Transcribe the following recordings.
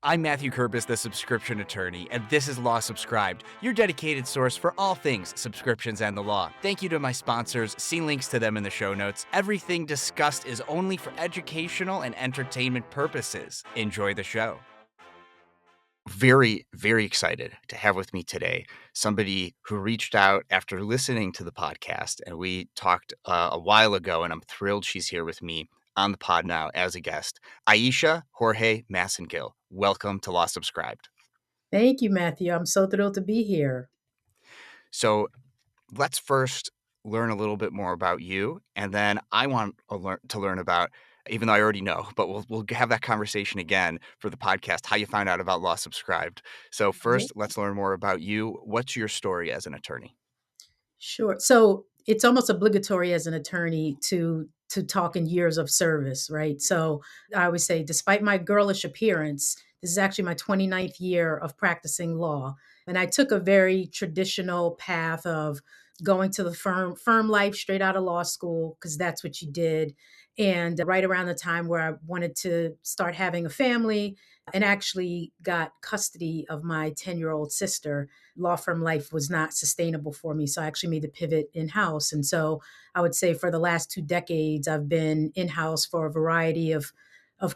I'm Matthew Kerbis, the subscription attorney, and this is Law Subscribed, your dedicated source for all things subscriptions and the law. Thank you to my sponsors. See links to them in the show notes. Everything discussed is only for educational and entertainment purposes. Enjoy the show. Very, very excited to have with me today somebody who reached out after listening to the podcast, and we talked a while ago, and I'm thrilled she's here with me on the pod now as a guest. Aisha Jorge Masson Gill, welcome to Law Subscribed. Thank you, Matthew. I'm so thrilled to be here. So let's first learn a little bit more about you, and then I want to learn about, even though I already know, but we'll have that conversation again for the podcast, how you found out about Law Subscribed. So Yeah. first, let's learn more about you. What's your story as an attorney? Sure. So it's almost obligatory as an attorney to talk in years of service, right? So I always say, despite my girlish appearance, this is actually my 29th year of practicing law. And I took a very traditional path of going to the firm life straight out of law school, because that's what you did. And right around the time where I wanted to start having a family and actually got custody of my 10-year-old sister, law firm life was not sustainable for me. So I actually made the pivot in house. And so I would say for the last 2 decades, I've been in house for a variety of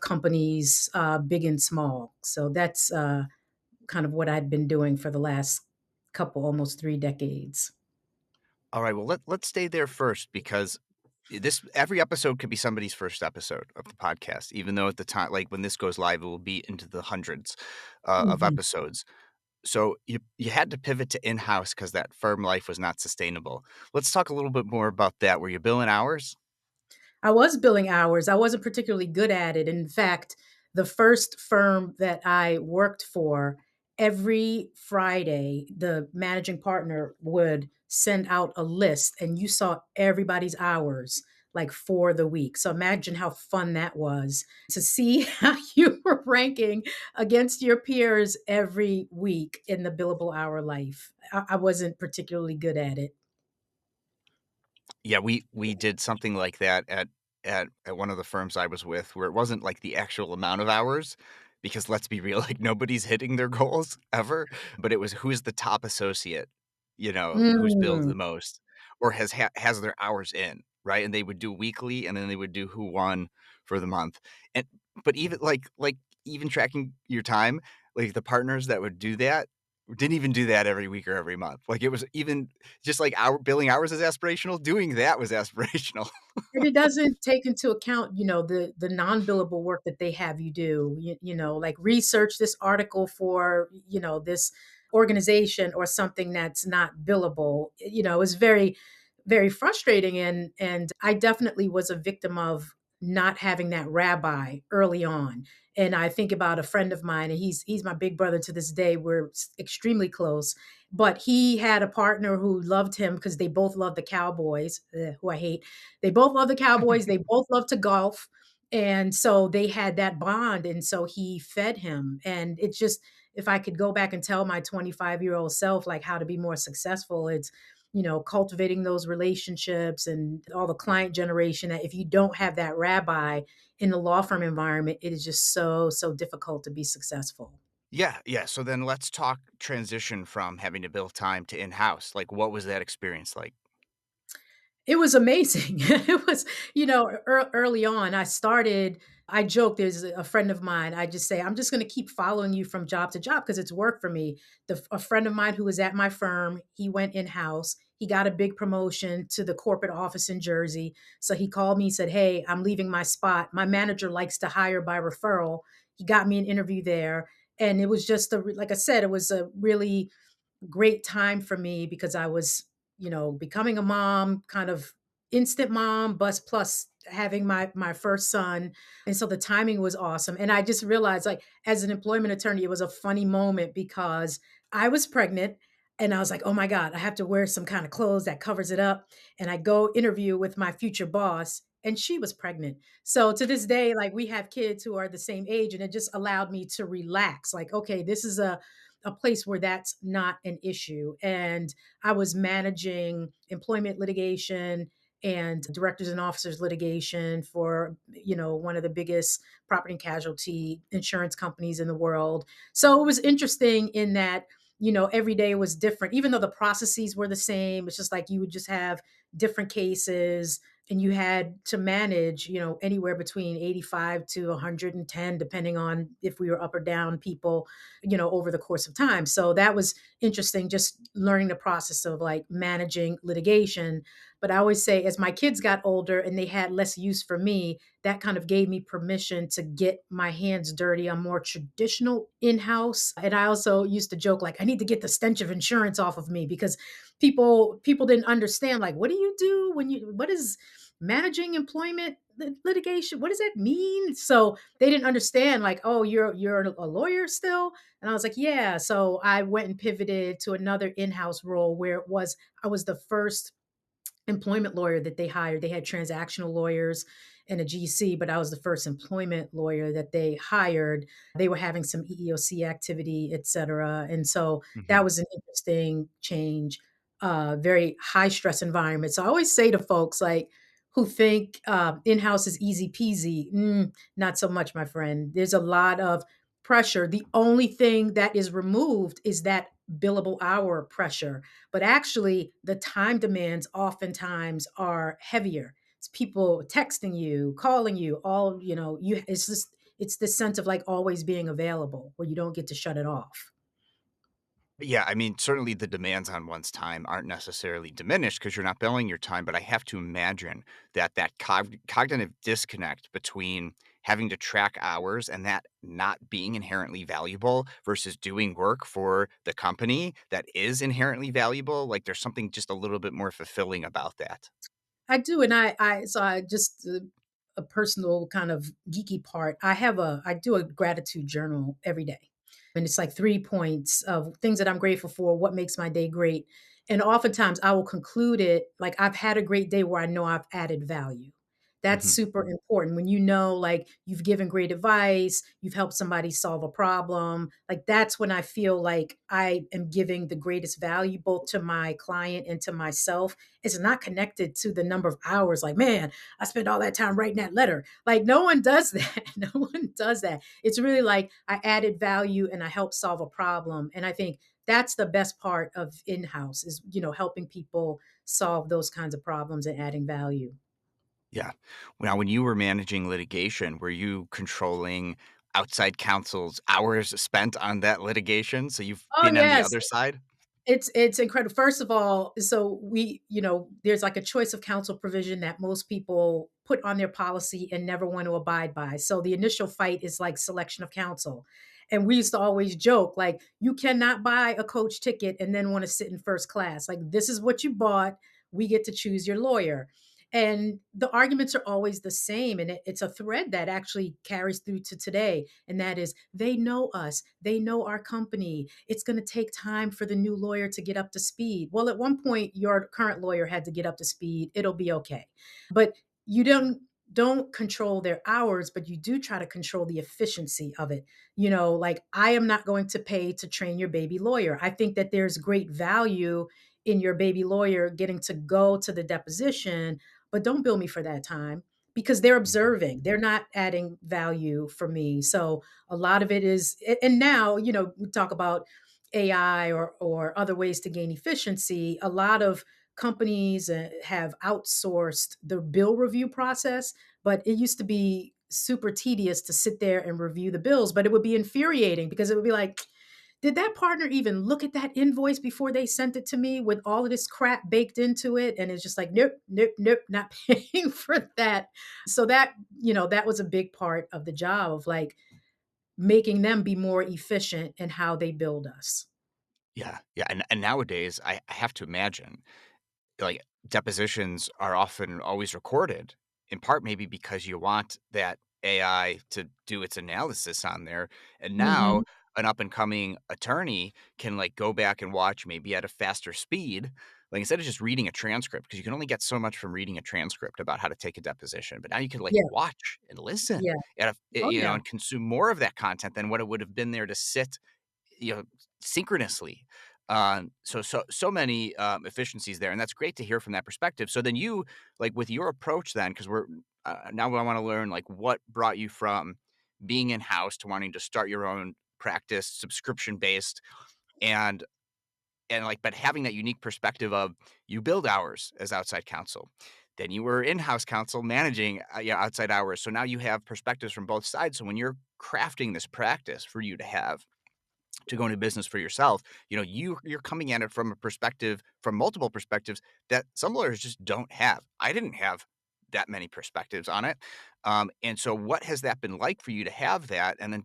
companies, big and small. So that's kind of what I'd been doing for the last couple, almost 3 decades. All right, well, let's stay there first, because every episode could be somebody's first episode of the podcast, even though at the time, like when this goes live, it will be into the hundreds of Mhm. episodes. So you had to pivot to in-house because that firm life was not sustainable. Let's talk a little bit more about that. Were you billing hours? I was billing hours. I wasn't particularly good at it. In fact, the first firm that I worked for, every Friday, the managing partner would send out a list and you saw everybody's hours like for the week. So imagine how fun that was to see how you were ranking against your peers every week in the billable hour life. I wasn't particularly good at it. Yeah, we did something like that at one of the firms I was with, where it wasn't like the actual amount of hours, because let's be real, like nobody's hitting their goals ever, but it was who's the top associate, who's billed Mm. the most or has their hours in, right? And they would do weekly, and then they would do who won for the month. And but even even tracking your time, like the partners that would do that didn't even do that every week or every month. Like it was even just like our billing hours is aspirational, doing that was aspirational. And it doesn't take into account, the non-billable work that they have you do, like research this article for, this organization or something that's not billable. Is very, very frustrating. And I definitely was a victim of not having that rabbi early on. And I think about a friend of mine, and he's my big brother to this day. We're extremely close. But he had a partner who loved him because they both loved the Cowboys, who I hate. They both love the Cowboys, they both love to golf, and so they had that bond, and so he fed him, and it's just if I could go back and tell my 25-year-old self, like, how to be more successful, it's, cultivating those relationships and all the client generation, that if you don't have that rabbi in the law firm environment, it is just so, so difficult to be successful. Yeah, yeah. So then let's talk transition from having to bill time to in-house. Like, what was that experience like? It was amazing. It was, early on, I joke, there's a friend of mine, I just say, I'm just going to keep following you from job to job because it's work for me. A friend of mine who was at my firm, he went in house. He got a big promotion to the corporate office in Jersey. So he called me and said, Hey, I'm leaving my spot. My manager likes to hire by referral. He got me an interview there. And it was just, like I said, it was a really great time for me because I was, becoming a mom, kind of instant mom, but plus having my first son. And so the timing was awesome. And I just realized, like, as an employment attorney, it was a funny moment because I was pregnant and I was like, oh my God, I have to wear some kind of clothes that covers it up. And I go interview with my future boss. And she was pregnant. So to this day, like, we have kids who are the same age, and it just allowed me to relax. Like, okay, this is a place where that's not an issue. And I was managing employment litigation and directors and officers litigation for, one of the biggest property and casualty insurance companies in the world. So it was interesting in that, every day was different, even though the processes were the same. It's just like you would just have different cases, and you had to manage, anywhere between 85 to 110, depending on if we were up or down people, over the course of time. So that was interesting, just learning the process of like managing litigation. But I always say, as my kids got older and they had less use for me, that kind of gave me permission to get my hands dirty on more traditional in-house. And I also used to joke like, I need to get the stench of insurance off of me, because people didn't understand, like, what do you do what is managing employment litigation, what does that mean? So they didn't understand, like, oh, you're a lawyer still. And I was like, yeah. So I went and pivoted to another in-house role where I was the first employment lawyer that they hired. They had transactional lawyers and a GC, but I was the first employment lawyer that they hired. They were having some EEOC activity, et cetera. And so that Mhm. was an interesting change, very high stress environment. So I always say to folks like who think in-house is easy peasy, not so much, my friend. There's a lot of pressure. The only thing that is removed is that billable hour pressure, but actually the time demands oftentimes are heavier. It's people texting you, calling you, all, it's this sense of like always being available where you don't get to shut it off. Yeah, I mean, certainly the demands on one's time aren't necessarily diminished because you're not billing your time, but I have to imagine that cognitive disconnect between having to track hours and that not being inherently valuable versus doing work for the company that is inherently valuable, like, there's something just a little bit more fulfilling about that. I do, and I just a personal kind of geeky part. I do a gratitude journal every day, and it's like 3 points of things that I'm grateful for, what makes my day great, and oftentimes I will conclude it like I've had a great day where I know I've added value. That's Mhm. super important when you know, like, you've given great advice, you've helped somebody solve a problem. Like, that's when I feel like I am giving the greatest value both to my client and to myself. It's not connected to the number of hours. Like, man, I spent all that time writing that letter. Like, no one does that. No one does that. It's really like I added value and I helped solve a problem. And I think that's the best part of in-house is, helping people solve those kinds of problems and adding value. Yeah. Now, when you were managing litigation, were you controlling outside counsel's hours spent on that litigation? So you've Oh, been on the yes. other side? It's incredible. First of all, so there's like a choice of counsel provision that most people put on their policy and never want to abide by. So the initial fight is like selection of counsel. And we used to always joke, like, you cannot buy a coach ticket and then want to sit in first class. Like, this is what you bought. We get to choose your lawyer. And the arguments are always the same. And it's a thread that actually carries through to today. And that is, they know us, they know our company. It's going to take time for the new lawyer to get up to speed. Well, at one point, your current lawyer had to get up to speed. It'll be okay. But you don't control their hours, but you do try to control the efficiency of it. Like, I am not going to pay to train your baby lawyer. I think that there's great value in your baby lawyer getting to go to the deposition, but don't bill me for that time because they're Mhm. observing. They're not adding value for me. So a lot of it is, and now, we talk about AI or other ways to gain efficiency. A lot of companies have outsourced the bill review process, but it used to be super tedious to sit there and review the bills, but it would be infuriating because it would be like, did that partner even look at that invoice before they sent it to me with all of this crap baked into it? And it's just like, nope, nope, nope, not paying for that. So that was a big part of the job of like making them be more efficient in how they build us. Yeah, yeah, and nowadays, I have to imagine, like, depositions are often always recorded, in part maybe because you want that AI to do its analysis on there, and now Mhm. an up-and-coming attorney can, like, go back and watch maybe at a faster speed, like, instead of just reading a transcript, because you can only get so much from reading a transcript about how to take a deposition, but now you can, like, Yeah, watch and listen yeah. at Oh, yeah. and consume more of that content than what it would have been there to sit, you know, synchronously. So many efficiencies there, and that's great to hear from that perspective. So then you, like, with your approach then, because we're now I want to learn like what brought you from being in house to wanting to start your own practice, subscription based, and like, but having that unique perspective of you build hours as outside counsel. Then you were in-house counsel managing yeah, outside hours. So now you have perspectives from both sides. So when you're crafting this practice for you to have to go into business for yourself, you're coming at it from a perspective, from multiple perspectives that some lawyers just don't have. I didn't have that many perspectives on it. And so what has that been like for you to have that? And then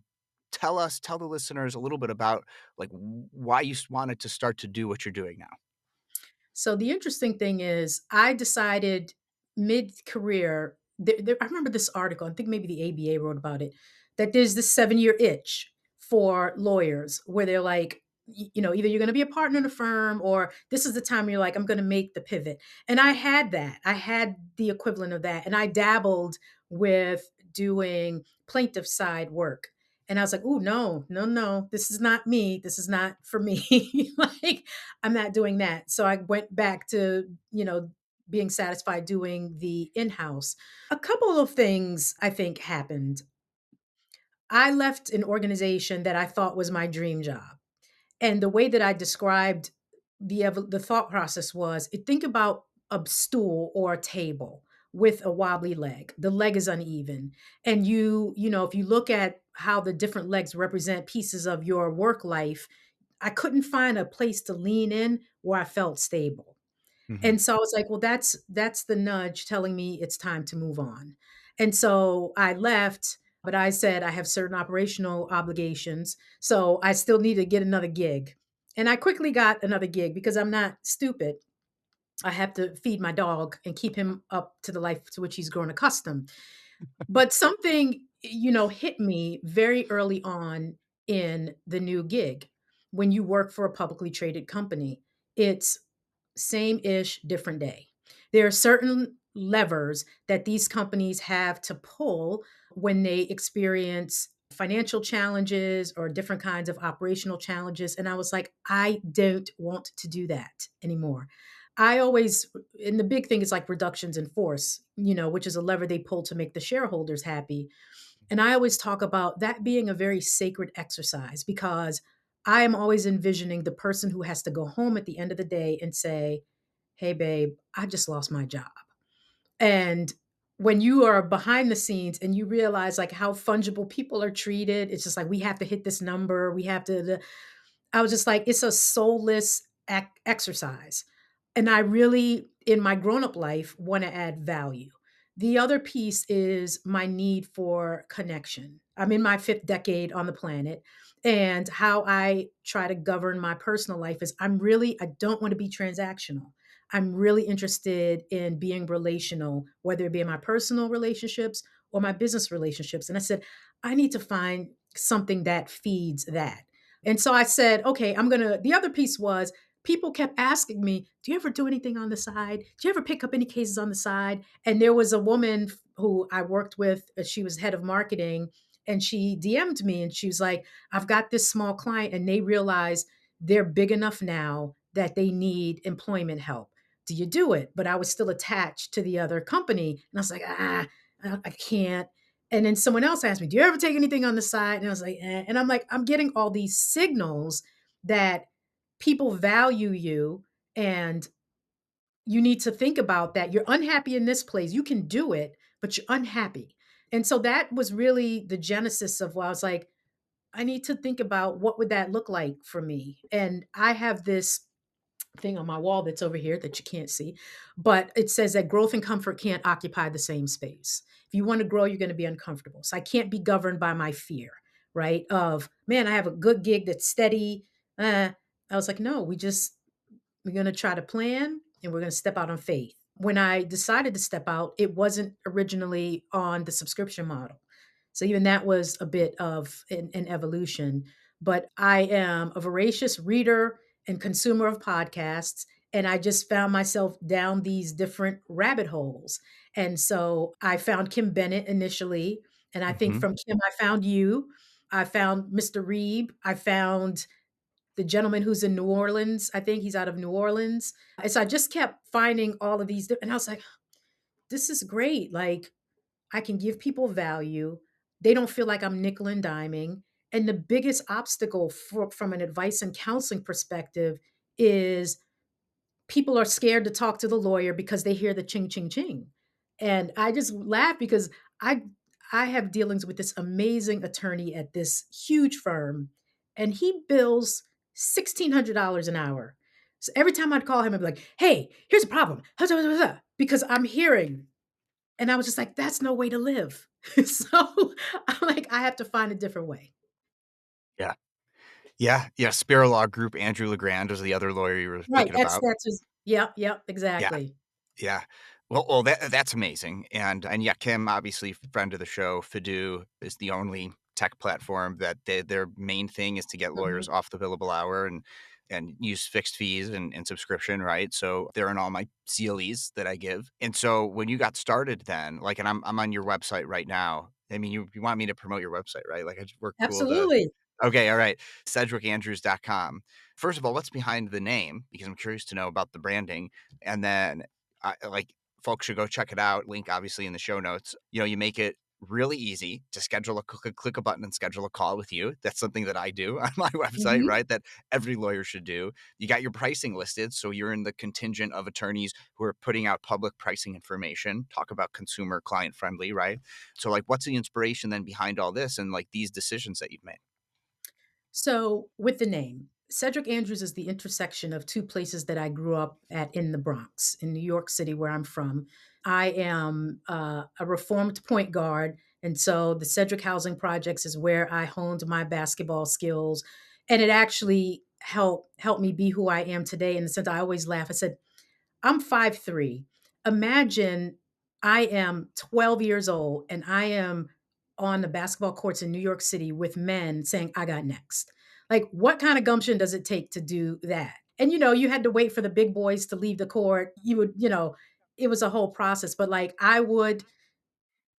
tell the listeners a little bit about like why you wanted to start to do what you're doing now. So the interesting thing is, I decided mid-career. I remember this article. I think maybe the ABA wrote about it. That there's this 7-year itch for lawyers, where they're like, either you're going to be a partner in a firm, or this is the time you're like, I'm going to make the pivot. And I had that. I had the equivalent of that, and I dabbled with doing plaintiff side work. And I was like, "Oh no, no, no! This is not me. This is not for me." Like, I'm not doing that. So I went back to, being satisfied doing the in-house. A couple of things I think happened. I left an organization that I thought was my dream job. And the way that I described the thought process was, think about a stool or a table with a wobbly leg. The leg is uneven. And if you look at how the different legs represent pieces of your work life, I couldn't find a place to lean in where I felt stable. Hmm. And so I was like, well, that's the nudge telling me it's time to move on. And so I left, but I said I have certain operational obligations, so I still need to get another gig. And I quickly got another gig because I'm not stupid. I have to feed my dog and keep him up to the life to which he's grown accustomed. But something, hit me very early on in the new gig. When you work for a publicly traded company, it's same-ish, different day. There are certain levers that these companies have to pull when they experience financial challenges or different kinds of operational challenges. And I was like, I don't want to do that anymore. I always, and the big thing is like reductions in force, which is a lever they pull to make the shareholders happy. And I always talk about that being a very sacred exercise, because I am always envisioning the person who has to go home at the end of the day and say, "Hey, babe, I just lost my job." And when you are behind the scenes and you realize like how fungible people are treated, it's just like, we have to hit this number. We have to. I was just like, it's a soulless exercise. And I really, in my grown up life, want to add value. The other piece is my need for connection. I'm in my fifth decade on the planet. And how I try to govern my personal life is, I don't want to be transactional. I'm really interested in being relational, whether it be in my personal relationships or my business relationships. And I said, I need to find something that feeds that. And so I said, okay, the other piece was, people kept asking me, do you ever do anything on the side? Do you ever pick up any cases on the side? And there was a woman who I worked with, she was head of marketing, and she DM'd me and she was like, I've got this small client and they realize they're big enough now that they need employment help. Do you do it? But I was still attached to the other company. And I was like, I can't. And then someone else asked me, do you ever take anything on the side? And I was like, eh. And I'm like, I'm getting all these signals that people value you, and you need to think about that. You're unhappy in this place. You can do it, but you're unhappy. And so that was really the genesis of why I was like, I need to think about what would that look like for me. And I have this thing on my wall that's over here that you can't see, but it says that growth and comfort can't occupy the same space. If you want to grow, you're going to be uncomfortable. So I can't be governed by my fear, right? Of, man, I have a good gig that's steady. I was like, no, we're going to try to plan and we're going to step out on faith. When I decided to step out, it wasn't originally on the subscription model. So even that was a bit of an evolution. But I am a voracious reader and consumer of podcasts. And I just found myself down these different rabbit holes. And so I found Kim Bennett initially. And I think Hmm. from Kim, I found you. I found Mr. Reeb. I found the gentleman who's in New Orleans, I think he's out of New Orleans. And so I just kept finding all of these, and I was like, this is great. Like, I can give people value. They don't feel like I'm nickel and diming. And the biggest obstacle from an advice and counseling perspective is people are scared to talk to the lawyer because they hear the ching ching ching. And I just laugh because I I have dealings with this amazing attorney at this huge firm, and he bills $1,600 an hour. So every time I'd call him, I'd be like, "Hey, here's a problem," because I'm hearing, and I was just like, "That's no way to live." So I'm like, I have to find a different way. Yeah. Yeah. Yeah. Spiro Law Group, Andrew LeGrand was the other lawyer you were Right. thinking That's about. that's his, yep, yep, Yeah. exactly. Yeah. Well, that's amazing, and yeah, Kim, obviously friend of the show. Fidu is the only tech platform that their main thing is to get lawyers Mhm, off the billable hour and use fixed fees and subscription, right? So they're in all my CLEs that I give. And so when you got started, then like, and I'm on your website right now. I mean, you want me to promote your website, right? Like, we're cool to. absolutely. Okay, all right. Sedgwickandrews.com. First of all, what's behind the name? Because I'm curious to know about the branding. And then, like, folks should go check it out. Link obviously in the show notes. You make it really easy to schedule click a button and schedule a call with you. That's something that I do on my website, Mhm. right? That every lawyer should do. You got your pricing listed, so you're in the contingent of attorneys who are putting out public pricing information. Talk about consumer client friendly, right? So, like, what's the inspiration then behind all this and like these decisions that you've made? So, with the name, Sedgwick Andrews is the intersection of two places that I grew up at in the Bronx, in New York City, where I'm from. I am a reformed point guard. And so the Sedgwick Housing Projects is where I honed my basketball skills. And it actually helped me be who I am today in the sense I always laugh. I said, I'm 5'3". Imagine I am 12 years old and I am on the basketball courts in New York City with men saying, I got next. Like, what kind of gumption does it take to do that? And, you had to wait for the big boys to leave the court. It was a whole process, but like, I would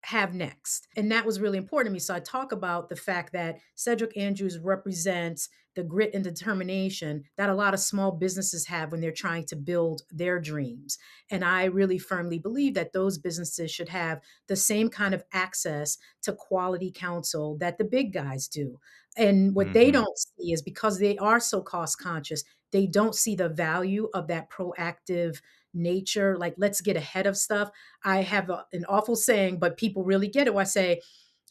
have next. And that was really important to me. So I talk about the fact that Cedric Andrews represents the grit and determination that a lot of small businesses have when they're trying to build their dreams. And I really firmly believe that those businesses should have the same kind of access to quality counsel that the big guys do. And what they Hmm. don't see is because they are so cost conscious, they don't see the value of that proactive nature. Like, let's get ahead of stuff. I have an awful saying, but people really get it. Where I say,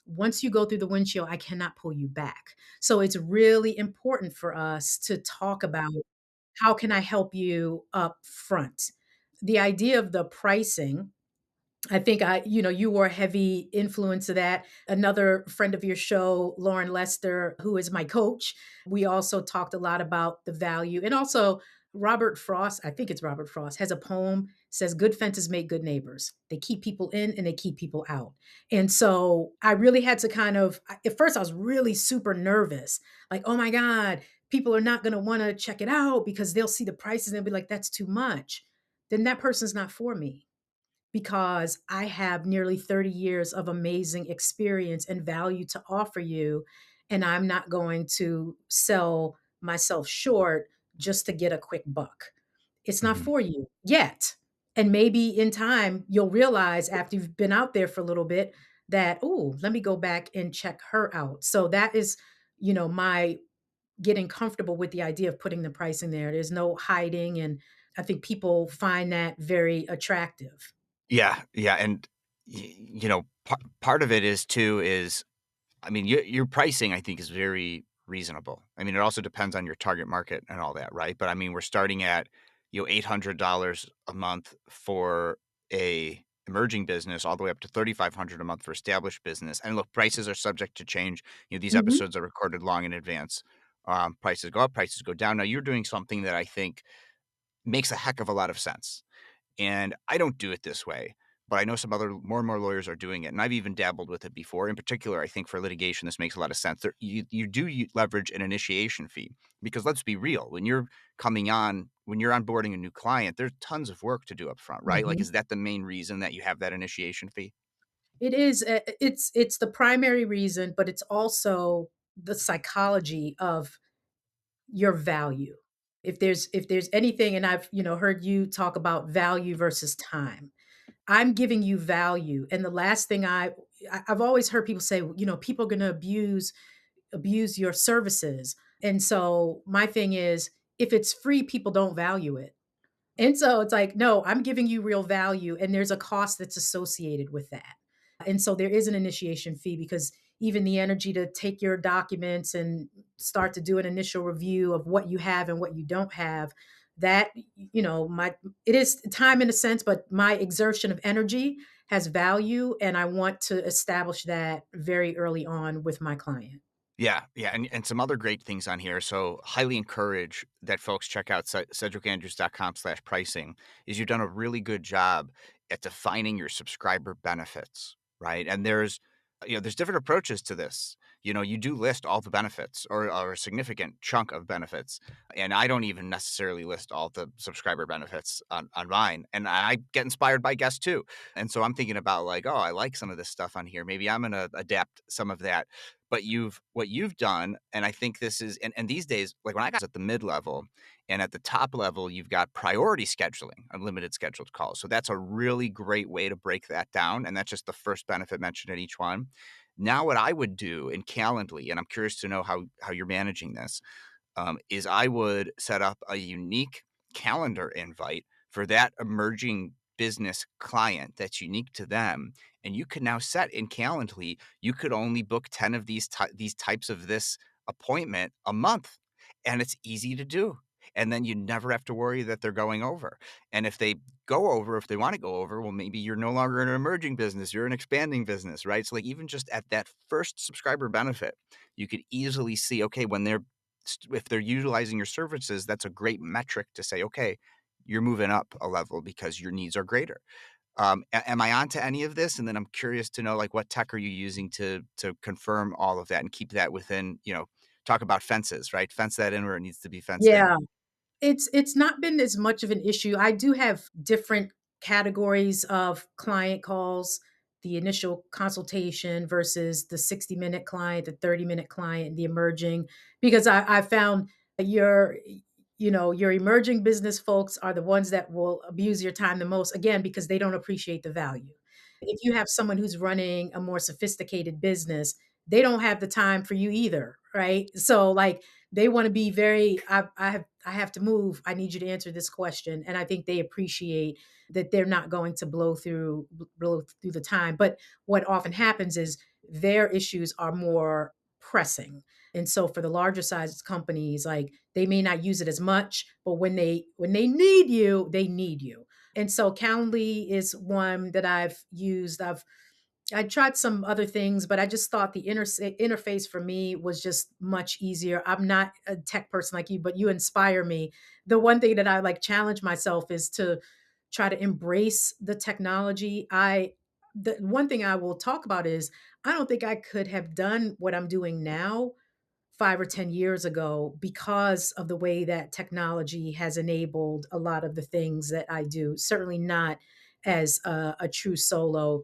once you go through the windshield, I cannot pull you back. So it's really important for us to talk about how can I help you up front. The idea of the pricing, I think you were a heavy influence of that. Another friend of your show, Lauren Lester, who is my coach, we also talked a lot about the value. And also, Robert Frost, I think it's Robert Frost, has a poem says, "Good fences make good neighbors. They keep people in and they keep people out." And so I really had to at first, I was really super nervous. Like, oh my God, people are not going to want to check it out because they'll see the prices and they'll be like, that's too much. Then that person's not for me because I have nearly 30 years of amazing experience and value to offer you. And I'm not going to sell myself short just to get a quick buck. It's not Hmm. for you yet. And maybe in time, you'll realize after you've been out there for a little bit that, oh, let me go back and check her out. So that is, my getting comfortable with the idea of putting the price in there. There's no hiding. And I think people find that very attractive. Yeah, yeah, and part of it is too is I mean your pricing I think is very reasonable. I mean it also depends on your target market and all that, right? But I mean we're starting at $800 a month for a emerging business, all the way up to 3,500 a month for established business. And look, prices are subject to change. These Mhm. episodes are recorded long in advance. Prices go up, prices go down. Now you're doing something that I think makes a heck of a lot of sense. And I don't do it this way, but I know some other more and more lawyers are doing it, and I've even dabbled with it before. In particular, I think for litigation, this makes a lot of sense. You do leverage an initiation fee because let's be real, when you're onboarding a new client, there's tons of work to do up front, right? Like, Mhm. is that the main reason that you have that initiation fee? It is, it's the primary reason, but it's also the psychology of your value. If there's anything, and I've, heard you talk about value versus time. I'm giving you value. And the last thing I've always heard people say, people are going to abuse your services. And so my thing is, if it's free, people don't value it. And so it's like, no, I'm giving you real value, and there's a cost that's associated with that. And so there is an initiation fee, because even the energy to take your documents and start to do an initial review of what you have and what you don't have, that, my it is time in a sense, but my exertion of energy has value, and I want to establish that very early on with my client. Yeah, yeah, and some other great things on here. So highly encourage that folks check out sedgwickandrews.com/pricing. Is you've done a really good job at defining your subscriber benefits, right? And there's different approaches to this. You do list all the benefits, or a significant chunk of benefits. And I don't even necessarily list all the subscriber benefits on mine. And I get inspired by guests too. And so I'm thinking about, like, oh, I like some of this stuff on here. Maybe I'm gonna adapt some of that. But what you've done, and I think this is, and these days, like when I got at the mid level and at the top level, you've got priority scheduling, unlimited scheduled calls. So that's a really great way to break that down. And that's just the first benefit mentioned in each one. Now, what I would do in Calendly, and I'm curious to know how you're managing this, is I would set up a unique calendar invite for that emerging business client that's unique to them. And you can now set in Calendly, you could only book 10 of these types of this appointment a month. And it's easy to do. And then you never have to worry that they're going over. And if they go over, if they want to go over, well, maybe you're no longer an emerging business, you're an expanding business, right? So, like, even just at that first subscriber benefit, you could easily see, okay, if they're utilizing your services, that's a great metric to say, okay, you're moving up a level because your needs are greater. Am I on to any of this? And then I'm curious to know, like, what tech are you using to confirm all of that and keep that within, talk about fences, right? Fence that in where it needs to be fenced in. Yeah. It's not been as much of an issue. I do have different categories of client calls, the initial consultation versus the 60-minute client, the 30-minute client, the emerging, because I found your your emerging business folks are the ones that will abuse your time the most, again, because they don't appreciate the value. If you have someone who's running a more sophisticated business, they don't have the time for you either, right? So, like, they want to be very, I have to move, I need you to answer this question, and I think they appreciate that they're not going to blow through the time. But what often happens is their issues are more pressing. And so for the larger size companies, like, they may not use it as much, but when they need you, they need you. And so Calendly is one that I've used. I tried some other things, but I just thought the interface for me was just much easier. I'm not a tech person like you, but you inspire me. The one thing that I like challenge myself is to try to embrace the technology. The one thing I will talk about is I don't think I could have done what I'm doing now 5 or 10 years ago, because of the way that technology has enabled a lot of the things that I do. Certainly not as a true solo.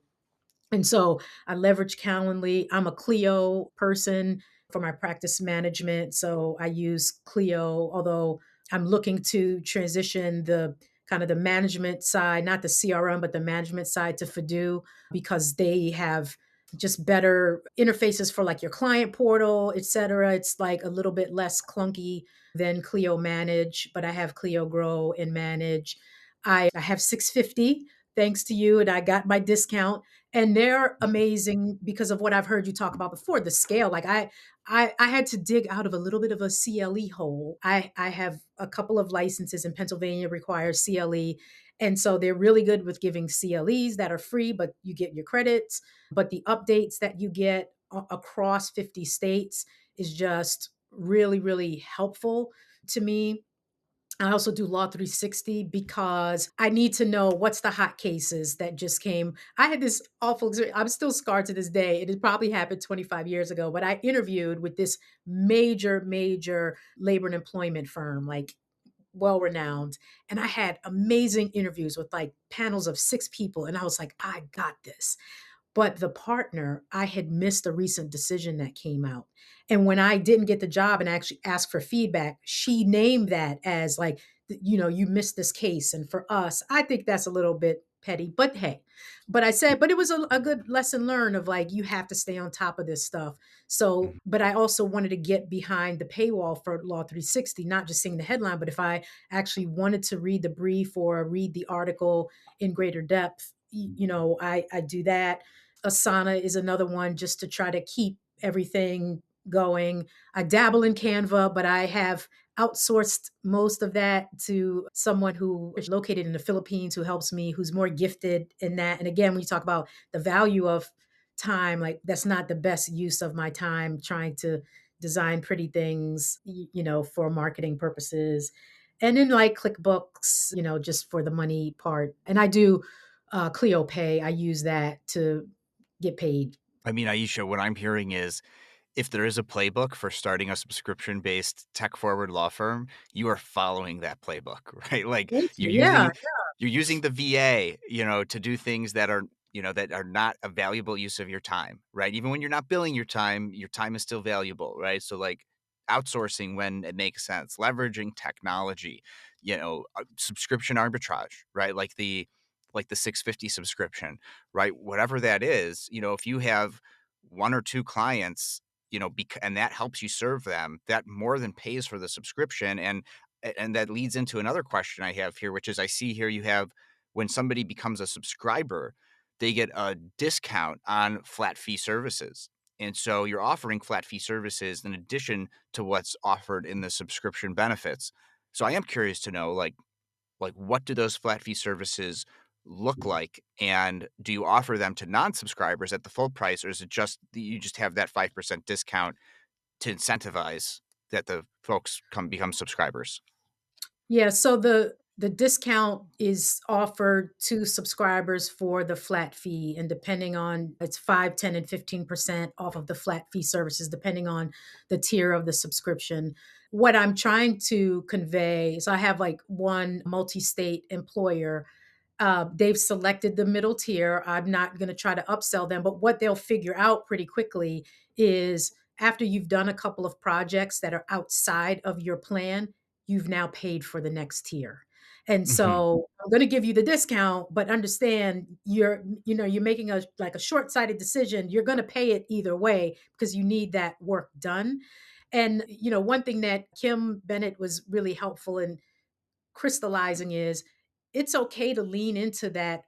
And so I leverage Calendly. I'm a Clio person for my practice management. So I use Clio, although I'm looking to transition the kind of the management side, not the CRM, but the management side, to Fadoo, because they have just better interfaces for like your client portal, et cetera. It's like a little bit less clunky than Clio Manage, but I have Clio Grow and Manage. I have 650 thanks to you, and I got my discount, and they're amazing because of what I've heard you talk about before, the scale. Like, I had to dig out of a little bit of a CLE hole. I have a couple of licenses in Pennsylvania require CLE, and so they're really good with giving CLEs that are free, but you get your credits. But the updates that you get across 50 states is just really, really helpful to me. I also do Law 360 because I need to know what's the hot cases that just came. I had this awful experience. I'm still scarred to this day. It had probably happened 25 years ago, but I interviewed with this major, major labor and employment firm, like, well renowned. And I had amazing interviews with like panels of 6 people. And I was like, I got this. But the partner, I had missed a recent decision that came out. And when I didn't get the job and actually asked for feedback, she named that as like, you missed this case. And for us, I think that's a little bit petty, but hey. But I said, but it was a good lesson learned of like, you have to stay on top of this stuff. So, Mhm. but I also wanted to get behind the paywall for Law 360, not just seeing the headline, but if I actually wanted to read the brief or read the article in greater depth, I do that. Asana is another one just to try to keep everything going. I dabble in Canva, but I have outsourced most of that to someone who is located in the Philippines who helps me, who's more gifted in that. And again, when you talk about the value of time, like that's not the best use of my time trying to design pretty things, for marketing purposes. And then like QuickBooks, just for the money part. And I do Clio Pay. I use that to get paid. I mean, Aisha, what I'm hearing is if there is a playbook for starting a subscription-based tech-forward law firm, you are following that playbook, right? Like, Thank you're you. Yeah. using the VA, to do things that are, that are not a valuable use of your time, right? Even when you're not billing your time is still valuable, right? So, like, outsourcing when it makes sense, leveraging technology, subscription arbitrage, right? Like the 650 subscription, right? Whatever that is, if you have 1 or 2 clients, and that helps you serve them, that more than pays for the subscription. And that leads into another question I have here, which is I see here you have when somebody becomes a subscriber, they get a discount on flat fee services. And so you're offering flat fee services in addition to what's offered in the subscription benefits. So I am curious to know, like what do those flat fee services look like, and do you offer them to non-subscribers at the full price, or is it just that you just have that 5% discount to incentivize that the folks become subscribers? Yeah, so the discount is offered to subscribers for the flat fee, and depending on it's 5, 10, and 15% off of the flat fee services, depending on the tier of the subscription. What I'm trying to convey is I have like one multi-state employer. They've selected the middle tier. I'm not going to try to upsell them, but what they'll figure out pretty quickly is after you've done a couple of projects that are outside of your plan, you've now paid for the next tier. And Mhm. so I'm going to give you the discount, but understand you're making a short-sighted decision. You're going to pay it either way because you need that work done. And one thing that Kim Bennett was really helpful in crystallizing is it's okay to lean into that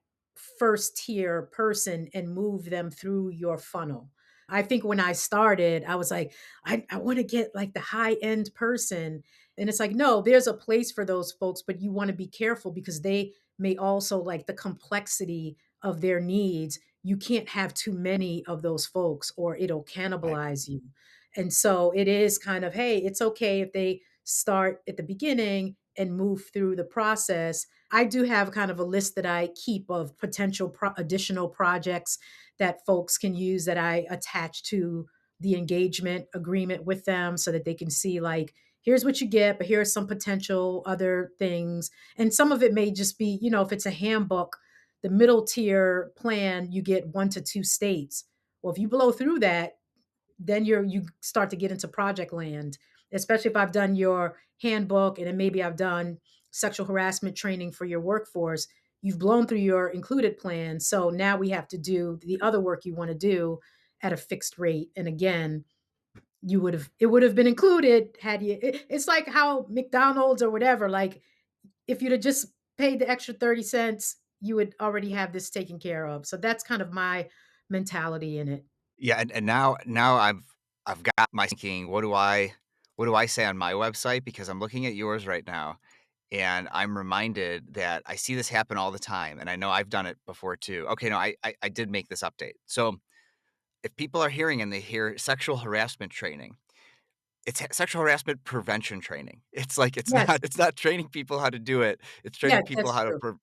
first tier person and move them through your funnel. I think when I started, I was like, I want to get like the high end person. And it's like, no, there's a place for those folks, but you want to be careful because they may also like the complexity of their needs. You can't have too many of those folks or it'll Right. cannibalize you. And so it is kind of, hey, it's okay if they start at the beginning and move through the process. I do have kind of a list that I keep of potential additional projects that folks can use that I attach to the engagement agreement with them so that they can see like here's what you get, but here's some potential other things. And some of it may just be, if it's a handbook, the middle tier plan, you get 1 to 2 states. Well, if you blow through that, then you start to get into project land, especially if I've done your handbook and then maybe I've done sexual harassment training for your workforce. You've blown through your included plan. So now we have to do the other work you want to do at a fixed rate. And again, it would have been included had it's like how McDonald's or whatever, like if you'd have just paid the extra 30 cents, you would already have this taken care of. So that's kind of my mentality in it. Yeah, and now I've got my thinking, what do I say on my website? Because I'm looking at yours right now, and I'm reminded that I see this happen all the time, and I know I've done it before too. Okay, no, I did make this update. So if people are hearing and they hear sexual harassment training, it's sexual harassment prevention training. It's like it's not Yes. it's not training people how to do it. It's Yeah, training people that's how to true.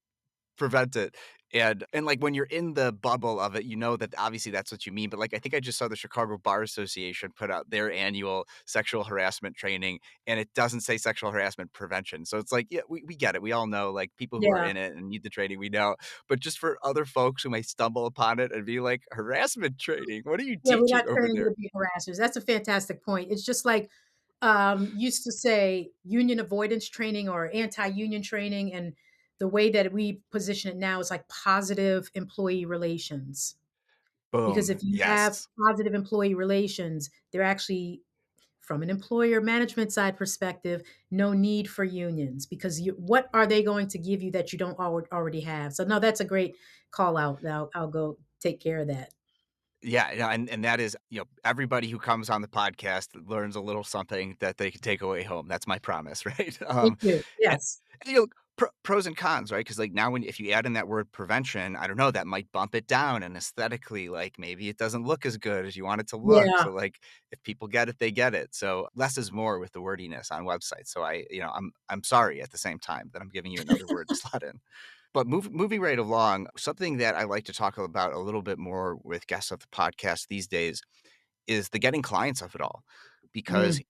prevent it. And like when you're in the bubble of it, you know that obviously that's what you mean. But like I think I just saw the Chicago Bar Association put out their annual sexual harassment training, and it doesn't say sexual harassment prevention. So it's like, yeah, we get it. We all know like people who are Yeah. in it and need the training, we know. But just for other folks who may stumble upon it and be like, harassment training, what are you Yeah, we're teaching not over training you there? to be harassers. That's a fantastic point. It's just like, used to say union avoidance training or anti-union training, and the way that we position it now is like positive employee relations. Because Boom. if you have Yes. positive employee relations, they're actually, from an employer management side perspective, no need for unions because what are they going to give you that you don't already have? So no, that's a great call out. I'll go take care of that. Yeah, yeah, and that is, everybody who comes on the podcast learns a little something that they can take away home. That's my promise, right? Thank you. And, Yes. and, pros and cons, right? Because like now, when if you add in that word prevention, I don't know, that might bump it down, and aesthetically, like maybe it doesn't look as good as you want it to look. Yeah. So like, if people get it, they get it. So less is more with the wordiness on websites. So I'm sorry at the same time that I'm giving you another word to slot in. But moving right along, something that I like to talk about a little bit more with guests of the podcast these days is the getting clients of it all. Because, Mm.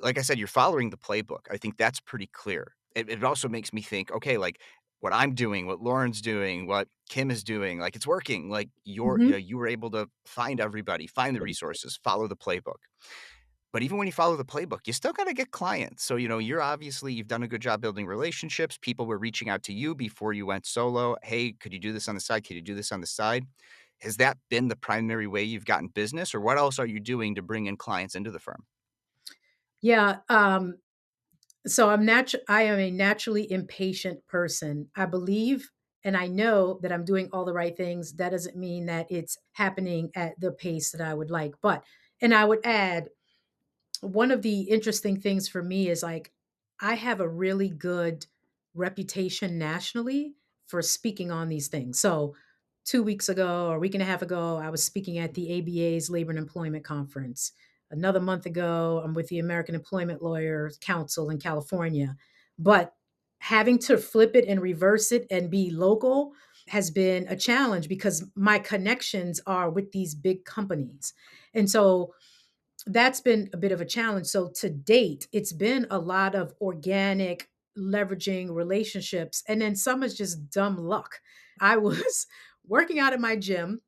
like I said, you're following the playbook. I think that's pretty clear. It also makes me think, okay, like what I'm doing, what Lauren's doing, what Kim is doing, like it's working. Like Mhm. you were able to find everybody, find the resources, follow the playbook. But even when you follow the playbook, you still gotta get clients. So, you've done a good job building relationships. People were reaching out to you before you went solo. "Hey, could you do this on the side? Could you do this on the side?" Has that been the primary way you've gotten business, or what else are you doing to bring in clients into the firm? Yeah, so I am a naturally impatient person. I believe and I know that I'm doing all the right things. That doesn't mean that it's happening at the pace that I would like. But and I would add, one of the interesting things for me is like I have a really good reputation nationally for speaking on these things. So 2 weeks ago or a week and a half ago, I was speaking at the ABA's Labor and Employment Conference. Another month ago, I'm with the American Employment Lawyers Council in California. But having to flip it and reverse it and be local has been a challenge because my connections are with these big companies. And so that's been a bit of a challenge. So to date, it's been a lot of organic leveraging relationships. And then some is just dumb luck. I was working out at my gym.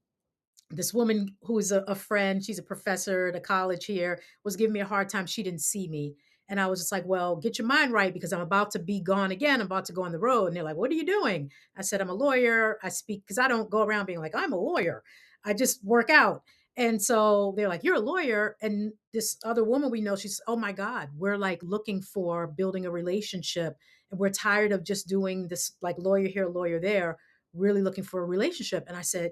This woman who is a friend, she's a professor at a college here, was giving me a hard time. She didn't see me. And I was just like, well, get your mind right because I'm about to be gone again. I'm about to go on the road. And they're like, what are you doing? I said, I'm a lawyer. I speak because I don't go around being like, I'm a lawyer. I just work out. And so they're like, you're a lawyer. And this other woman we know, she's, oh my God, we're like looking for building a relationship. And we're tired of just doing this like lawyer here, lawyer there, really looking for a relationship. And I said,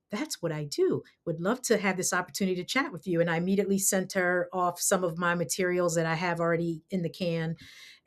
that's what I do. Would love to have this opportunity to chat with you. And I immediately sent her off some of my materials that I have already in the can.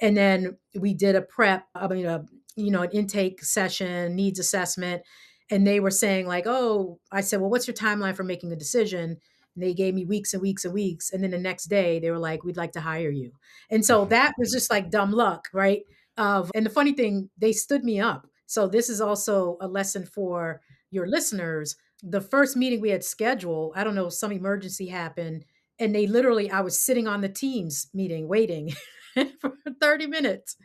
And then we did a prep, I mean, an intake session, needs assessment. And they were saying, like, oh, I said, well, what's your timeline for making a decision? And they gave me weeks and weeks and weeks. And then the next day they were like, we'd like to hire you. And so that was just like dumb luck, right? And the funny thing, they stood me up. So this is also a lesson for your listeners. The first meeting we had scheduled, I don't know, some emergency happened. And they literally, I was sitting on the Teams meeting waiting for 30 minutes.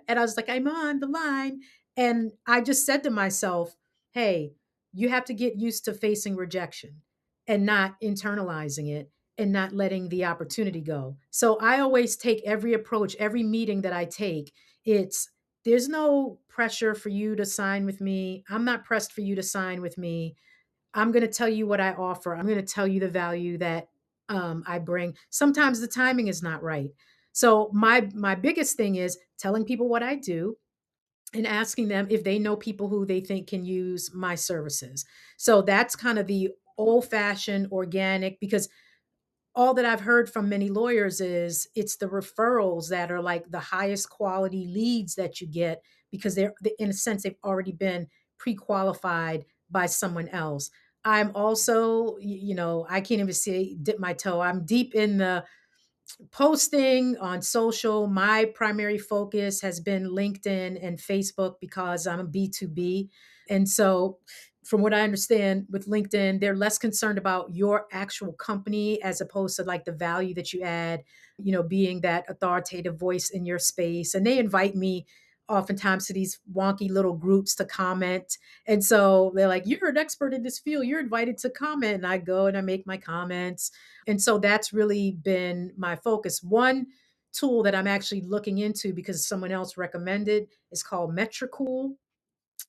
And I was like, I'm on the line. And I just said to myself, hey, you have to get used to facing rejection and not internalizing it and not letting the opportunity go. So I always take every approach, every meeting that I take, it's there's no pressure for you to sign with me. I'm not pressed for you to sign with me. I'm going to tell you what I offer. I'm going to tell you the value that I bring. Sometimes the timing is not right. So my biggest thing is telling people what I do and asking them if they know people who they think can use my services. So that's kind of the old fashioned organic because all that I've heard from many lawyers is it's the referrals that are like the highest quality leads that you get because in a sense they've already been pre-qualified by someone else. I'm also, I can't even say dip my toe. I'm deep in the Posting on social, my primary focus has been LinkedIn and Facebook because I'm a B2B. And so, from what I understand with LinkedIn, they're less concerned about your actual company as opposed to like the value that you add, being that authoritative voice in your space. And they invite me oftentimes to these wonky little groups to comment. And so they're like, "You're an expert in this field. You're invited to comment." And I go and I make my comments, and so that's really been my focus. One tool that I'm actually looking into because someone else recommended is called Metricool.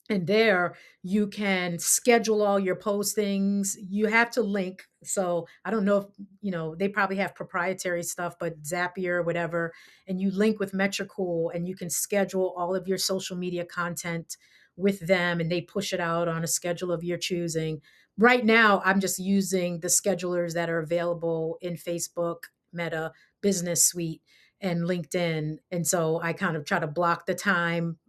And there you can schedule all your postings. You have to link. So I don't know if, they probably have proprietary stuff, but Zapier, whatever. And you link with Metricool and you can schedule all of your social media content with them and they push it out on a schedule of your choosing. Right now, I'm just using the schedulers that are available in Facebook, Meta, Business Suite, and LinkedIn. And so I kind of try to block the time,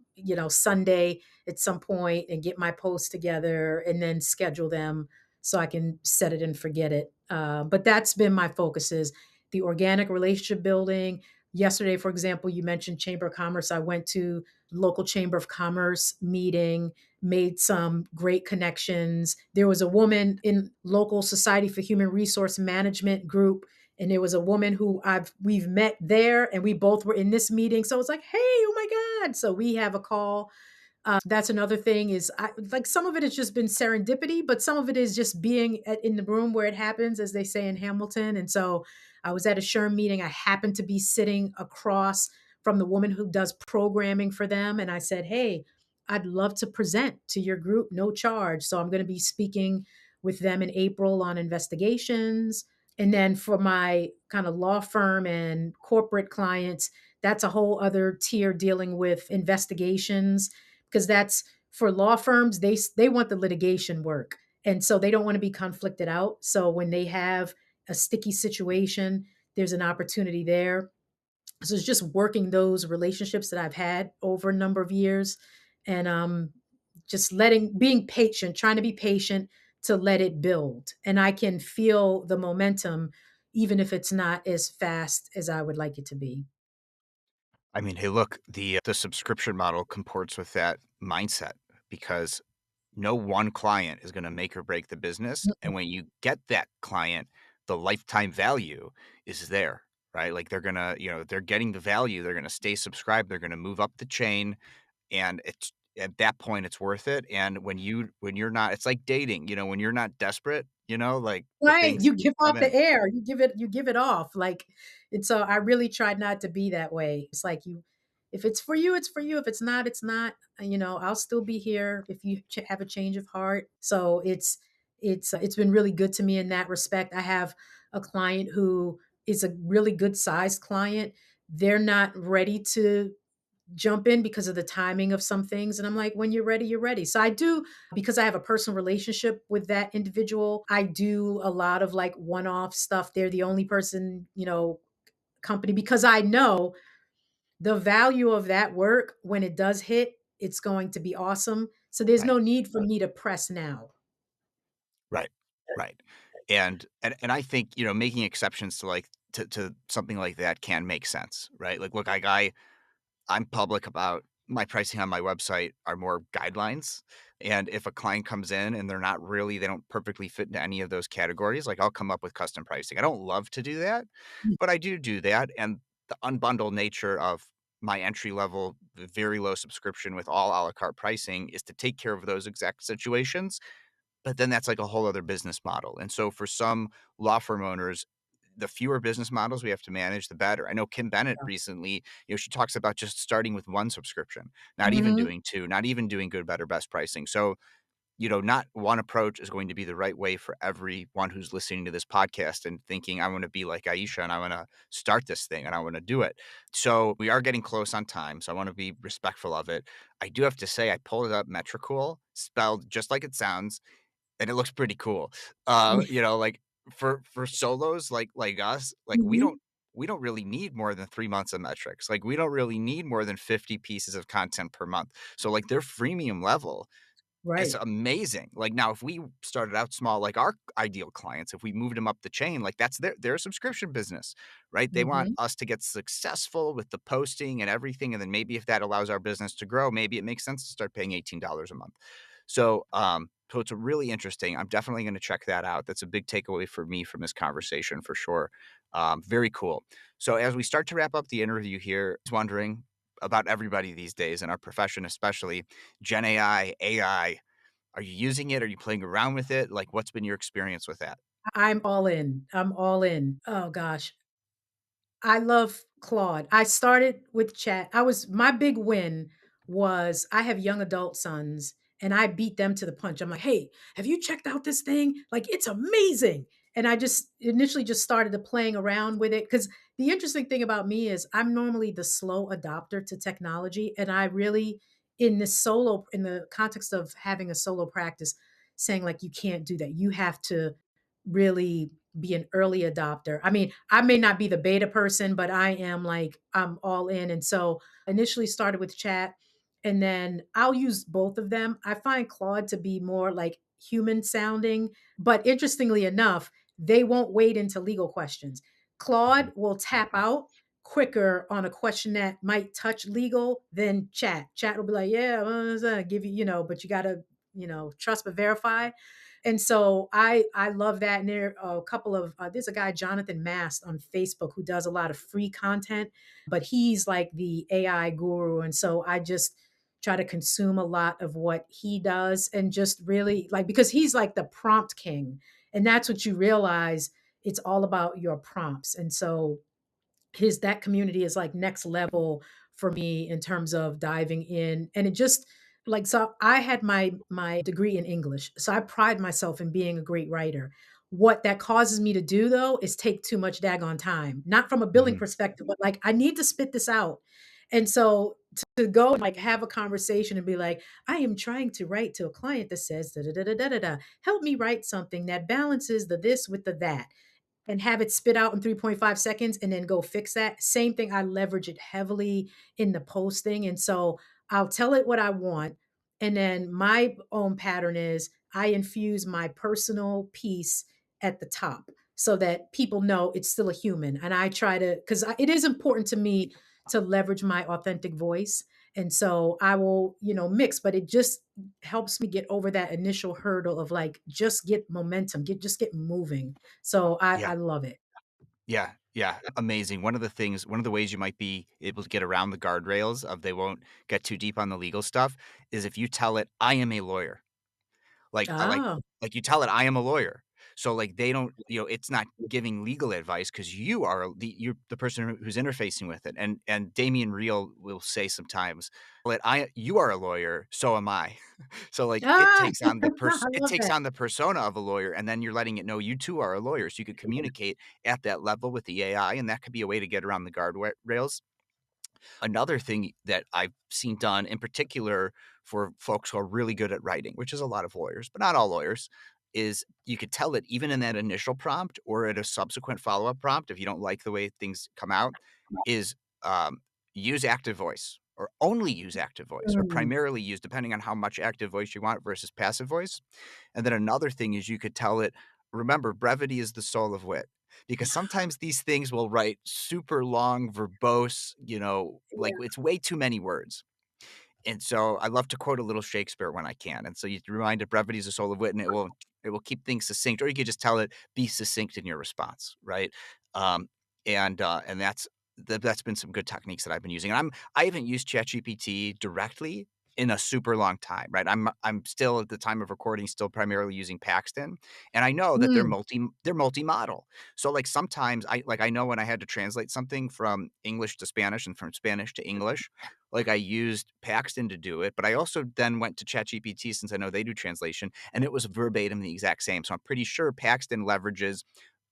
Sunday at some point and get my posts together and then schedule them so I can set it and forget it. But that's been my focus is the organic relationship building. Yesterday, for example, you mentioned Chamber of Commerce. I went to local Chamber of Commerce meeting, made some great connections. There was a woman in local Society for Human Resource Management group, and there was a woman who we've met there, and we both were in this meeting. So it's like, hey, oh my God! So we have a call. That's another thing is like some of it has just been serendipity, but some of it is just being in the room where it happens, as they say in Hamilton. And so I was at a SHRM meeting. I happened to be sitting across from the woman who does programming for them. And I said, hey, I'd love to present to your group, no charge. So I'm going to be speaking with them in April on investigations. And then for my kind of law firm and corporate clients, that's a whole other tier dealing with investigations because that's for law firms. They want the litigation work, and so they don't want to be conflicted out. So when they have a sticky situation, there's an opportunity there. So it's just working those relationships that I've had over a number of years, and just being patient, trying to be patient to let it build. And I can feel the momentum, even if it's not as fast as I would like it to be. I mean, hey, look, the subscription model comports with that mindset because no one client is going to make or break the business. And when you get that client, the lifetime value is there, right? Like they're going to, they're getting the value. They're going to stay subscribed. They're going to move up the chain. And it's at that point, it's worth it. And when you're not, it's like dating, when you're not desperate, like the Right, things you give come off in. the air, you give it off, like, and so I really tried not to be that way. It's like if it's for you, it's for you, if it's not, it's not, I'll still be here if you have a change of heart. So it's been really good to me in that respect. I have a client who is a really good sized client. They're not ready to jump in because of the timing of some things. And I'm like, when you're ready, you're ready. So I do, because I have a personal relationship with that individual, I do a lot of like one off stuff. They're the only person, company, because I know the value of that work when it does hit, it's going to be awesome. So there's Right. no need for me to press now. Right. Right. And I think, making exceptions to like to something like that can make sense, right? Like, look, I'm public about my pricing on my website are more guidelines. And if a client comes in and they don't perfectly fit into any of those categories, like I'll come up with custom pricing. I don't love to do that, but I do that. And the unbundled nature of my entry level, very low subscription with all a la carte pricing is to take care of those exact situations. But then that's like a whole other business model. And so for some law firm owners, the fewer business models we have to manage, the better. I know Kim Bennett recently, she talks about just starting with one subscription, not even Mhm. doing two, not even doing good, better, best pricing. So, not one approach is going to be the right way for everyone who's listening to this podcast and thinking, I want to be like Aisha and I want to start this thing and I want to do it. So we are getting close on time. So I want to be respectful of it. I do have to say, I pulled it up Metricool, spelled just like it sounds, and it looks pretty cool. Like for solos like us, like Mhm. we don't really need more than 3 months of metrics. Like we don't really need more than 50 pieces of content per month. So like their freemium level, It's Right. amazing. Like, now if we started out small, like our ideal clients, if we moved them up the chain, like that's their subscription business, right? They want Mhm. us to get successful with the posting and everything, and then maybe if that allows our business to grow, maybe it makes sense to start paying $18 a month. So it's a really interesting. I'm definitely gonna check that out. That's a big takeaway for me from this conversation for sure. Very cool. So as we start to wrap up the interview here, I was wondering about everybody these days in our profession, especially Gen AI. Are you using it? Are you playing around with it? Like, what's been your experience with that? I'm all in. I'm all in. Oh gosh. I love Claude. I started with chat. My big win was I have young adult sons and I beat them to the punch. I'm like, "Hey, have you checked out this thing? Like it's amazing." And I just initially just started to playing around with it cuz the interesting thing about me is I'm normally the slow adopter to technology and I really in the context of having a solo practice saying like you can't do that. You have to really be an early adopter. I mean, I may not be the beta person, but I am like, I'm all in. And so initially started with chat and then I'll use both of them. I find Claude to be more like human sounding, but interestingly enough, they won't wade into legal questions. Claude will tap out quicker on a question that might touch legal than chat. Chat will be like, yeah, give you, but you got to, trust but verify. And so I love that. And there are a couple of there's a guy Jonathan Mast on Facebook who does a lot of free content, but he's like the AI guru. And so I just try to consume a lot of what he does and just really like because he's like the prompt king, and that's what you realize. It's all about your prompts. And so his that community is like next level for me in terms of diving in and it just like so I had my degree in English, so I pride myself in being a great writer. What that causes me to do though is take too much daggone time, not from a billing Mhm. perspective but like I need to spit this out. And so to go and like have a conversation and be like, I am trying to write to a client that says da da da da da da da. Help me write something that balances the this with the that and have it spit out in 3.5 seconds and then go fix that. Same thing, I leverage it heavily in the posting. And so I'll tell it what I want. And then my own pattern is I infuse my personal piece at the top so that people know it's still a human. And I try to, because it is important to me to leverage my authentic voice. And so I will, mix, but it just helps me get over that initial hurdle of like, just get momentum, just get moving. So Yeah. I love it. Yeah. Yeah. Amazing. One of the ways you might be able to get around the guardrails of they won't get too deep on the legal stuff is if you tell it, I am a lawyer. Like, I Ah, like you tell it, "I am a lawyer." So, like, they don't it's not giving legal advice because you're the person who's interfacing with it, and Damian Real will say sometimes, "But you are a lawyer, so am I." So, like, ah, I it love takes that. on the persona of a lawyer, and then you're letting it know you too are a lawyer, so you could communicate at that level with the AI, and that could be a way to get around the rails. Another thing that I've seen done in particular for folks who are really good at writing, which is a lot of lawyers, but not all lawyers, is you could tell it even in that initial prompt or at a subsequent follow-up prompt, if you don't like the way things come out, is use active voice or only use active voice or Mm, primarily use depending on how much active voice you want versus passive voice. And then another thing is you could tell it, remember, brevity is the soul of wit. Because sometimes these things will write super long, verbose, like yeah. it's way too many words. And so I love to quote a little Shakespeare when I can. And so you remind it, brevity is the soul of wit, and it will keep things succinct. Or you could just tell it, be succinct in your response, right? Um, and that's been some good techniques that I've been using. And I haven't used ChatGPT directly in a super long time, right? I'm still at the time of recording, still primarily using Paxton, and I know that Mm, they're multi-model. So like sometimes I know when I had to translate something from English to Spanish and from Spanish to English, like I used Paxton to do it, but I also then went to ChatGPT since I know they do translation, and it was verbatim the exact same. So I'm pretty sure Paxton leverages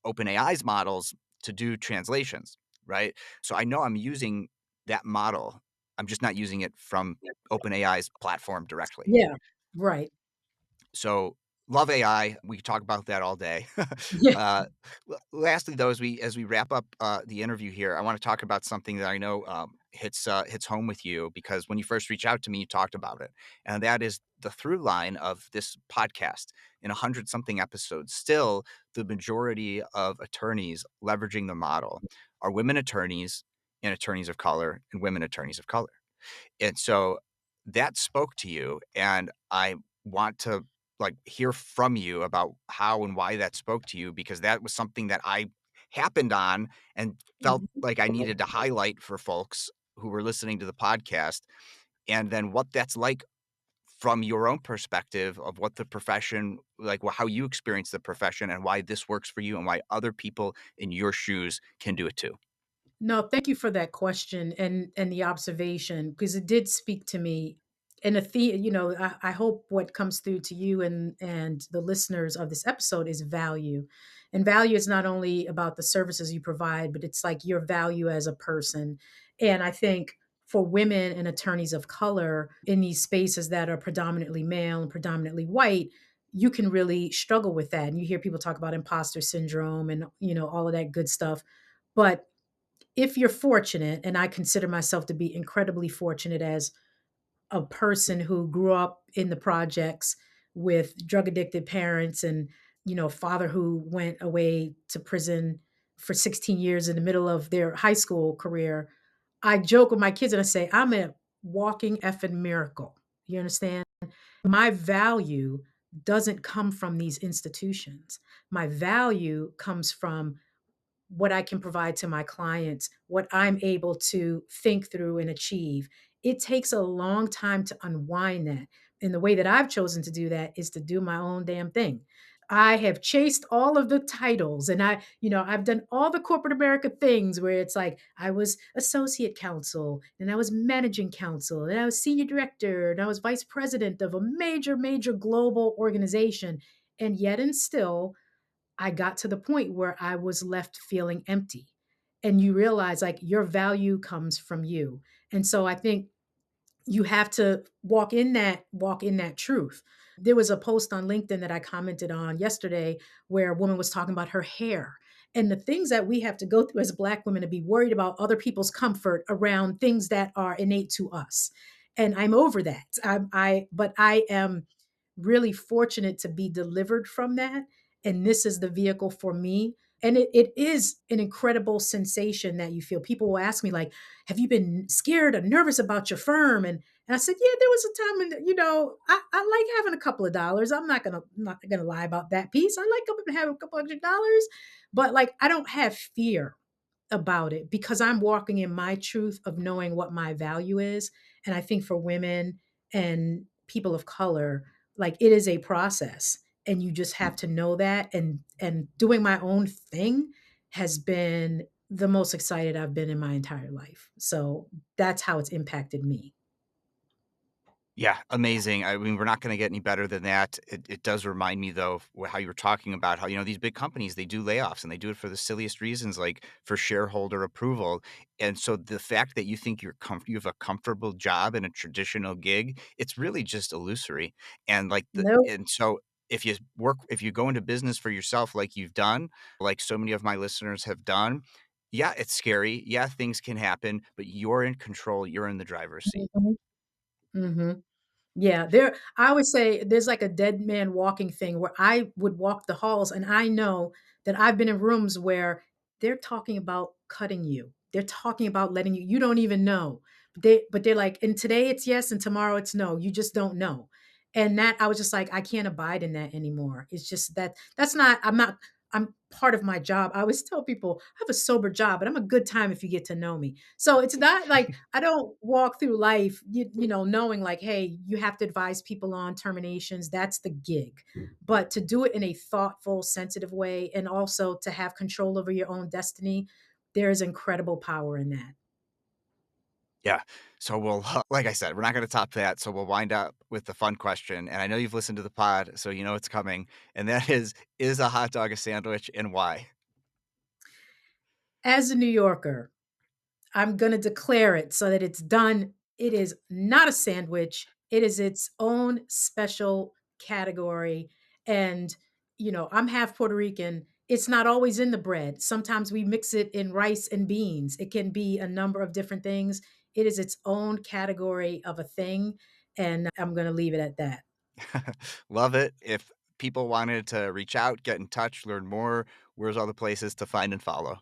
OpenAI's models to do translations, right? So I know I'm using that model. I'm just not using it from OpenAI's platform directly. yeah, right. So love AI. We could talk about that all day. Yeah. Lastly, though, as we wrap up the interview here, I want to talk about something that I know. hits home with you because when you first reached out to me, you talked about it, and that is the through line of this podcast. In 100 something episodes, still the majority of attorneys leveraging the model are women attorneys and attorneys of color and women attorneys of color. And so that spoke to you, and I want to like hear from you about how and why that spoke to you because that was something that I happened on and felt Mhm. like I needed to highlight for folks who were listening to the podcast, and then what that's like from your own perspective of what the profession like how you experience the profession and why this works for you and why other people in your shoes can do it too. No, thank you for that question and the observation because it did speak to me. And I hope what comes through to you and the listeners of this episode is value. And value is not only about the services you provide, but it's like your value as a person. And I think for women and attorneys of color in these spaces that are predominantly male and predominantly white, you can really struggle with that. And you hear people talk about imposter syndrome and all of that good stuff. But if you're fortunate, and I consider myself to be incredibly fortunate as a person who grew up in the projects with drug addicted parents and, father who went away to prison for 16 years in the middle of their high school career. I joke with my kids and I say, I'm a walking effing miracle. You understand? My value doesn't come from these institutions. My value comes from what I can provide to my clients, what I'm able to think through and achieve. It takes a long time to unwind that. And the way that I've chosen to do that is to do my own damn thing. I have chased all of the titles and I've done all the corporate America things where it's like I was associate counsel and I was managing counsel and I was senior director and I was vice president of a major, major global organization. And yet and still, I got to the point where I was left feeling empty. And you realize like your value comes from you. And so I think you have to walk in that truth. There was a post on LinkedIn that I commented on yesterday where a woman was talking about her hair and the things that we have to go through as Black women to be worried about other people's comfort around things that are innate to us. And I'm over that. But I am really fortunate to be delivered from that. And this is the vehicle for me. And it is an incredible sensation that you feel. People will ask me, like, have you been scared or nervous about your firm? And I said, yeah, there was a time when, I like having a couple of dollars. I'm not gonna lie about that piece. I like having a couple $100, but like I don't have fear about it because I'm walking in my truth of knowing what my value is. And I think for women and people of color, like it is a process and you just have to know that and doing my own thing has been the most excited I've been in my entire life. So that's how it's impacted me. Yeah, amazing. I mean, we're not gonna get any better than that. It does remind me though of how you were talking about how, these big companies, they do layoffs and they do it for the silliest reasons, like for shareholder approval. And so the fact that you think you have a comfortable job in a traditional gig, it's really just illusory. And No. and so if you go into business for yourself like you've done, like so many of my listeners have done, yeah, it's scary. Yeah, things can happen, but you're in control. You're in the driver's seat. Mhm. Mhm. Yeah, I always say there's like a dead man walking thing where I would walk the halls and I know that I've been in rooms where they're talking about cutting you. They're talking about letting you don't even know. But they're like, and today it's yes and tomorrow it's no. You just don't know. And that I was just like, I can't abide in that anymore. It's just that's not I'm part of my job. I always tell people I have a sober job, but I'm a good time if you get to know me. So it's not like I don't walk through life, knowing like, hey, you have to advise people on terminations. That's the gig. But to do it in a thoughtful, sensitive way, and also to have control over your own destiny, there is incredible power in that. Yeah. So we'll, like I said, we're not going to top that. So we'll wind up with the fun question. And I know you've listened to the pod, so you know it's coming. And that is a hot dog a sandwich and why? As a New Yorker, I'm going to declare it so that it's done. It is not a sandwich. It is its own special category. And, I'm half Puerto Rican. It's not always in the bread. Sometimes we mix it in rice and beans. It can be a number of different things. It is its own category of a thing, and I'm going to leave it at that. Love it. If people wanted to reach out, get in touch, learn more, where's all the places to find and follow?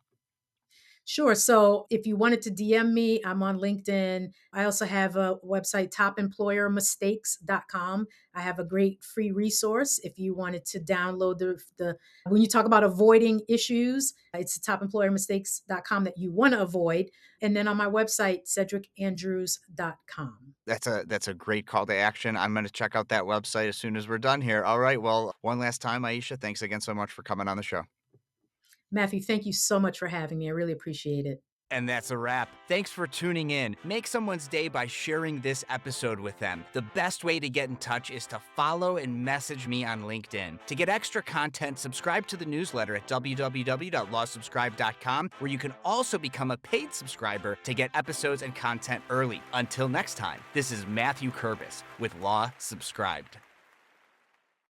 Sure. So if you wanted to DM me, I'm on LinkedIn. I also have a website, topemployermistakes.com. I have a great free resource if you wanted to download the when you talk about avoiding issues, it's topemployermistakes.com that you want to avoid. And then on my website, sedgwickandrews.com. That's a great call to action. I'm going to check out that website as soon as we're done here. All right. Well, one last time, Aisha, thanks again so much for coming on the show. Matthew, thank you so much for having me. I really appreciate it. And that's a wrap. Thanks for tuning in. Make someone's day by sharing this episode with them. The best way to get in touch is to follow and message me on LinkedIn. To get extra content, subscribe to the newsletter at www.lawsubscribe.com, where you can also become a paid subscriber to get episodes and content early. Until next time, this is Matthew Kurbis with Law Subscribed.